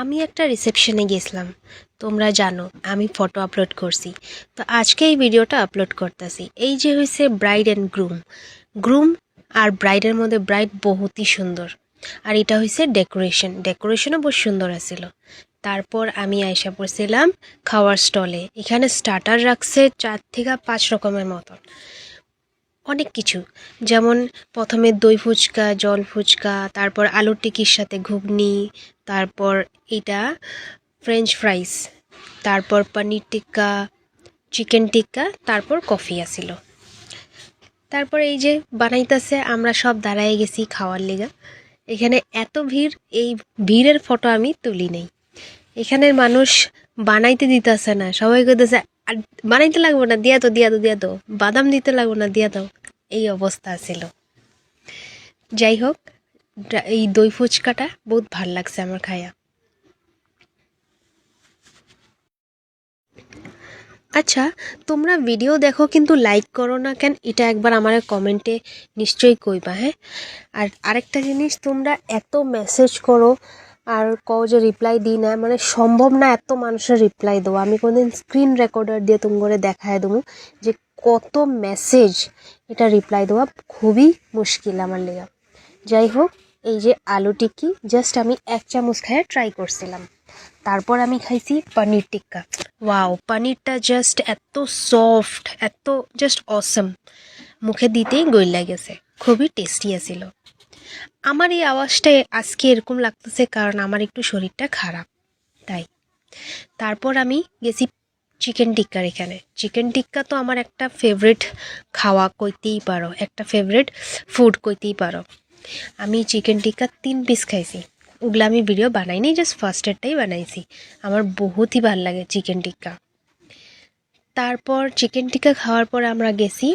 আমি একটা রিসেপশনে গেছিলাম। তোমরা জানো আমি ফটো আপলোড করছি, তো আজকে এই ভিডিওটা আপলোড করতেছি। এই যে হয়েছে ব্রাইড অ্যান্ড গ্রুম আর ব্রাইডের মধ্যে ব্রাইড বহুতই সুন্দর, আর এটা হয়েছে ডেকোরেশনও বহু সুন্দর আছিল। তারপর আমি আয়সা পড়ছিলাম খাওয়ার স্টলে। এখানে স্টার্টার রাখছে 4 থেকে 5 রকমের মতন অনেক কিছু, যেমন প্রথমে দই ফুচকা, জল ফুচকা, তারপর আলুর টিকির সাথে ঘুগনি, তারপর এটা ফ্রেঞ্চ ফ্রাইস, তারপর পনির টিক্কা, চিকেন টিক্কা, তারপর কফি আসিল। তারপর এই যে বানাইতেছে, আমরা সব দাঁড়ায় গেছি খাওয়ার লেগা। এখানে এত ভিড়, এই ভিড়ের ফটো আমি তুলি নেই। এখানের মানুষ বানাইতে দিতেছে না, সবাই কইতেছে আর বানাইতে লাগবো না, দিয়া তো বাদাম দিতে লাগবো না, দিয়া দাও। এই অবস্থা ছিল। যাই হোক, এই দই ফুচকাটা বহুত ভাল লাগছে আমার খায়া। আচ্ছা, তোমরা ভিডিও দেখো কিন্তু লাইক করো না কেন, এটা একবার আমার কমেন্টে নিশ্চয়ই কইবা। হ্যাঁ, আর আরেকটা জিনিস, তোমরা এত মেসেজ করো আর কও যে রিপ্লাই দিই না, মানে সম্ভব না এত মানুষের রিপ্লাই দেবো। আমি কোনদিন স্ক্রিন রেকর্ডার দিয়ে করে দেখায় দেবো যে কত মেসেজ, এটা রিপ্লাই দেওয়া খুবই মুশকিল আমার লেগা। যাই হোক, এই যে আলু টিক্কি জাস্ট আমি 1 চামচ খাইয়া ট্রাই করছিলাম। তারপর আমি খাইছি পনির টিক্কা। ওয়াও, পনিরটা জাস্ট এত সফট, এত জাস্ট অসম, মুখে দিতেই গইলা গেছে, খুবই টেস্টি আছিল। আমার এই আওয়াজটা আজকে এরকম লাগতেছে কারণ আমার একটু শরীরটা খারাপ, তাই। তারপর আমি গেছি চিকেন টিক্কার এখানে। চিকেন টিক্কা তো আমার একটা ফেভারিট খাওয়া কইতেই পারো, একটা ফেভারিট ফুড কইতেই পারো। আমি চিকেন টিক্কা 3 পিস খাইছি। ওগুলো আমি ভিডিও বানাইনি, জাস্ট ফার্স্টেরটাই বানাইছি। আমার বহুতই ভাল লাগে চিকেন টিক্কা। তারপর চিকেন টিক্কা খাওয়ার পর আমরা গেছি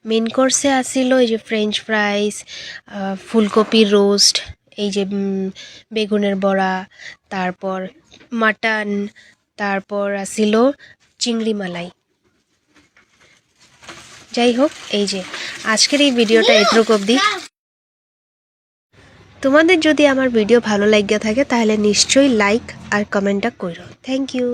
মেন কোর্সে আসিল এই যে ফ্রেঞ্চ ফ্রাইস, ফুলকপির রোস্ট, এই যে বেগুনের বড়া, তারপর মাটন, তারপর আসিল চিংড়ি মালাই। যাই হোক, এই যে আজকের এই ভিডিওটা এতটুকু অবধি। তোমাদের যদি আমার ভিডিও ভালো লাগিয়া থাকে তাহলে নিশ্চয়ই লাইক আর কমেন্টটা করো। Thank you.